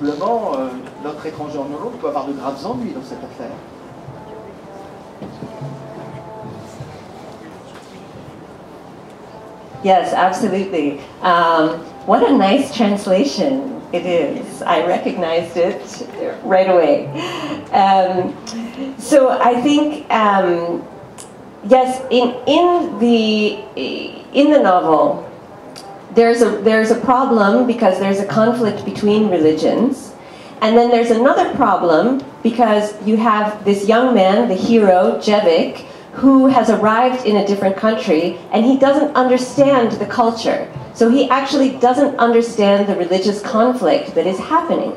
visiblement, notre étranger en Hollande peut avoir de graves ennuis dans cette affaire. Yes, absolutely. What a nice translation it is. I recognized it right away. So I think, yes, in the novel, there's a problem because there's a conflict between religions, and then there's another problem because you have this young man, the hero, Jevik, who has arrived in a different country, and he doesn't understand the culture. So he actually doesn't understand the religious conflict that is happening.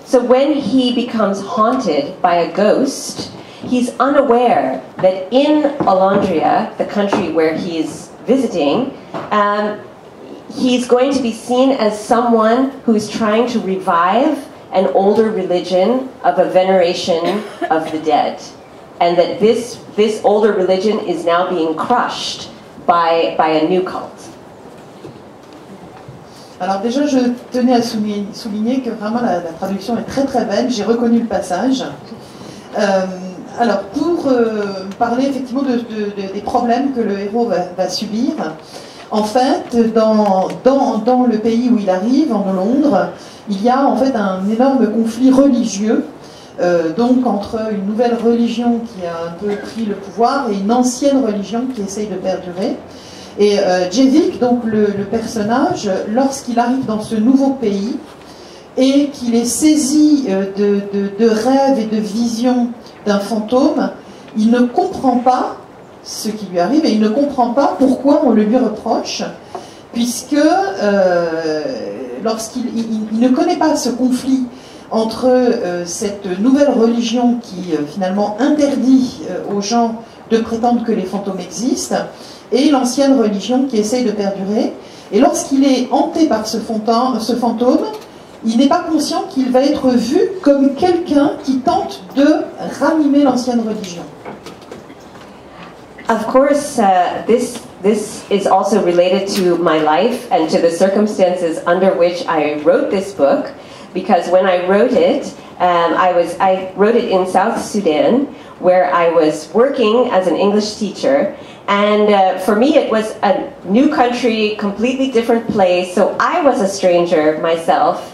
So when he becomes haunted by a ghost, he's unaware that in Alondria, the country where he's visiting, he's going to be seen as someone who's trying to revive an older religion of a veneration of the dead. And that this older religion is now being crushed by a new cult. Alors déjà, je tenais à souligner que vraiment la traduction est très très belle, j'ai reconnu le passage. Alors pour parler effectivement des problèmes que le héros va subir, en fait, dans le pays où il arrive, en Londres, il y a en fait un énorme conflit religieux, donc entre une nouvelle religion qui a un peu pris le pouvoir et une ancienne religion qui essaye de perdurer. Et Jevik, donc le personnage, lorsqu'il arrive dans ce nouveau pays et qu'il est saisi de rêves et de visions d'un fantôme, il ne comprend pas ce qui lui arrive et il ne comprend pas pourquoi on le lui reproche, puisque lorsqu'il ne connaît pas ce conflit entre cette nouvelle religion qui finalement interdit aux gens de prétendre que les fantômes existent et l'ancienne religion qui essaye de perdurer. Et lorsqu'il est hanté par ce fantôme, il n'est pas conscient qu'il va être vu comme quelqu'un qui tente de ranimer l'ancienne religion. Of course, this is also related to my life and to the circumstances under which I wrote this book, because when I wrote it, I wrote it in South Sudan, where I was working as an English teacher, and for me it was a new country, completely different place, so I was a stranger myself.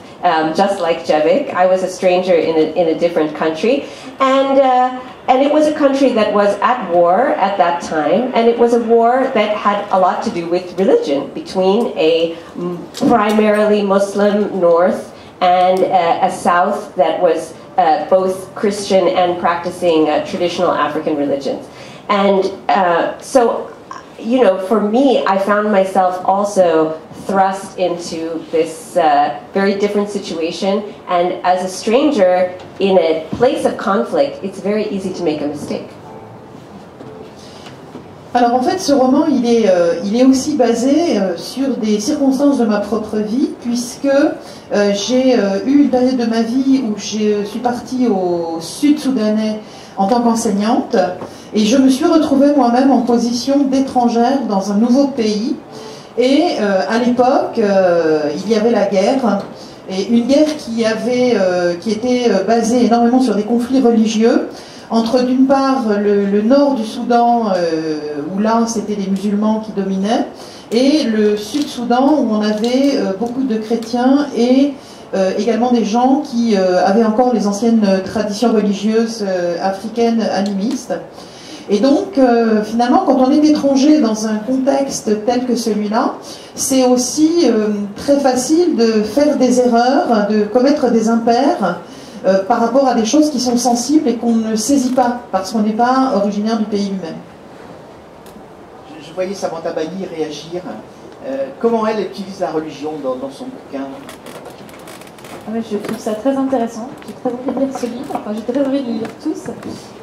Just like Jevik, I was a stranger in a different country, and it was a country that was at war at that time, and it was a war that had a lot to do with religion between a primarily Muslim north and a south that was both Christian and practicing traditional African religions. And so, you know, for me, I found myself also thrust into this very different situation, and as a stranger in a place of conflict, it's very easy to make a mistake. Alors en fait, ce roman, il est aussi basé sur des circonstances de ma propre vie, puisque j'ai eu une période de ma vie où je suis partie au sud-soudanais en tant qu'enseignante, et je me suis retrouvée moi-même en position d'étrangère dans un nouveau pays. Et à l'époque, il y avait la guerre, et une guerre qui était basée énormément sur des conflits religieux, entre d'une part le nord du Soudan, où là c'était les musulmans qui dominaient, et le sud-Soudan, où on avait beaucoup de chrétiens et également des gens qui avaient encore les anciennes traditions religieuses africaines animistes. Et donc, finalement, quand on est étranger dans un contexte tel que celui-là, c'est aussi très facile de faire des erreurs, de commettre des impairs par rapport à des choses qui sont sensibles et qu'on ne saisit pas, parce qu'on n'est pas originaire du pays lui-même. Je voyais Samantha Bani réagir. Comment elle utilise la religion dans son bouquin? Je trouve ça très intéressant, j'ai très envie de lire ce livre, enfin j'ai très envie de le lire tous,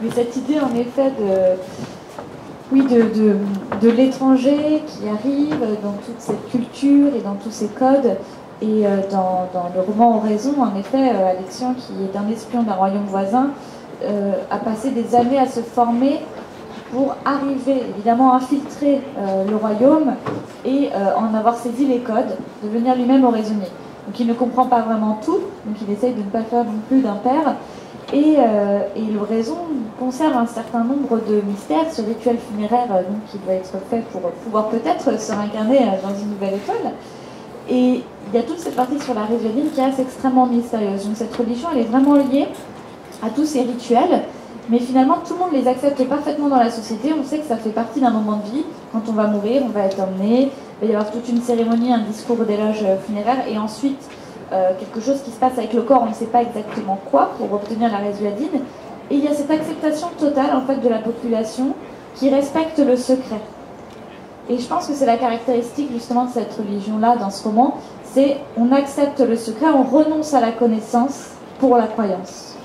mais cette idée en effet de l'étranger qui arrive dans toute cette culture et dans tous ces codes, et dans le roman Oraison, en effet, Alexian, qui est un espion d'un royaume voisin, a passé des années à se former pour arriver, évidemment, à infiltrer le royaume et en avoir saisi les codes, devenir lui-même oraisonnier. Donc il ne comprend pas vraiment tout, donc il essaye de ne pas faire non plus d'impair. Et l'oraison conserve un certain nombre de mystères, ce rituel funéraire donc, qui doit être fait pour pouvoir peut-être se réincarner dans une nouvelle étoile. Et il y a toute cette partie sur la résuéline qui reste extrêmement mystérieuse. Donc cette religion, elle est vraiment liée à tous ces rituels, mais finalement tout le monde les accepte parfaitement dans la société. On sait que ça fait partie d'un moment de vie. Quand on va mourir, on va être emmené, il va y avoir toute une cérémonie, un discours d'éloge funéraire, et ensuite quelque chose qui se passe avec le corps, on ne sait pas exactement quoi, pour obtenir la résuadine. Et il y a cette acceptation totale en fait de la population qui respecte le secret. Et je pense que c'est la caractéristique justement de cette religion-là dans ce roman, c'est on accepte le secret, on renonce à la connaissance pour la croyance.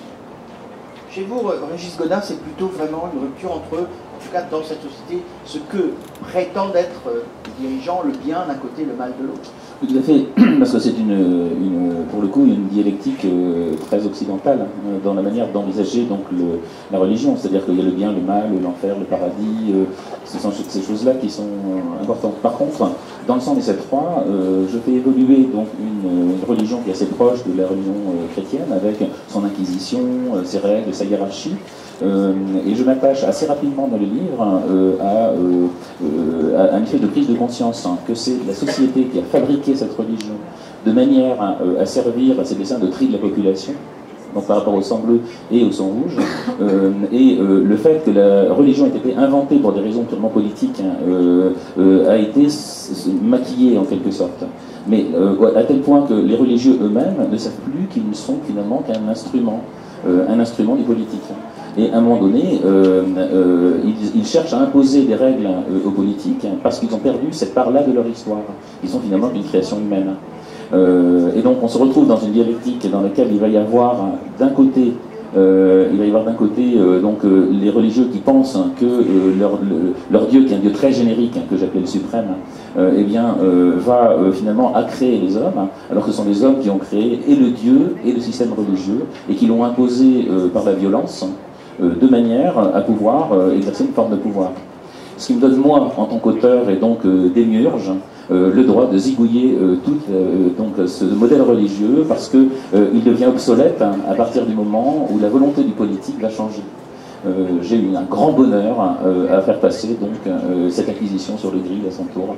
Chez vous, Régis Godin, c'est plutôt vraiment une rupture entre, en tout cas dans cette société, ce que prétendent être les dirigeants, le bien d'un côté, le mal de l'autre. Tout à fait, parce que c'est pour le coup une dialectique très occidentale dans la manière d'envisager donc la religion, c'est-à-dire qu'il y a le bien, le mal, l'enfer, le paradis, ce sont ces choses-là qui sont importantes. Par contre, dans le 117.3, je fais évoluer donc une religion qui est assez proche de la religion chrétienne, avec son inquisition, ses règles, sa hiérarchie. Et je m'attache assez rapidement dans le livre à un effet de prise de conscience, que c'est la société qui a fabriqué cette religion de manière à servir à ses desseins de tri de la population, donc par rapport au sang bleu et au sang rouge, et le fait que la religion ait été inventée pour des raisons purement politiques a été maquillé en quelque sorte. Mais à tel point que les religieux eux-mêmes ne savent plus qu'ils ne sont finalement qu'un instrument du politique. Et à un moment donné, ils cherchent à imposer des règles aux politiques parce qu'ils ont perdu cette part-là de leur histoire. Ils sont finalement une création humaine. Et donc on se retrouve dans une dialectique dans laquelle il va y avoir d'un côté donc les religieux qui pensent que leur Dieu, qui est un Dieu très générique, que j'appelle le suprême, va finalement créer les hommes, alors que ce sont les hommes qui ont créé et le Dieu et le système religieux, et qui l'ont imposé par la violence, de manière à pouvoir exercer une forme de pouvoir. Ce qui me donne, moi, en tant qu'auteur et donc démiurge, le droit de zigouiller donc ce modèle religieux, parce qu'il devient obsolète à partir du moment où la volonté du politique va changer. J'ai eu un grand bonheur à faire passer donc cette acquisition sur le grill à son tour.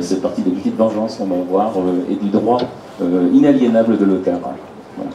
C'est partie des petites vengeances qu'on va avoir et du droit inaliénable de l'auteur. Voilà.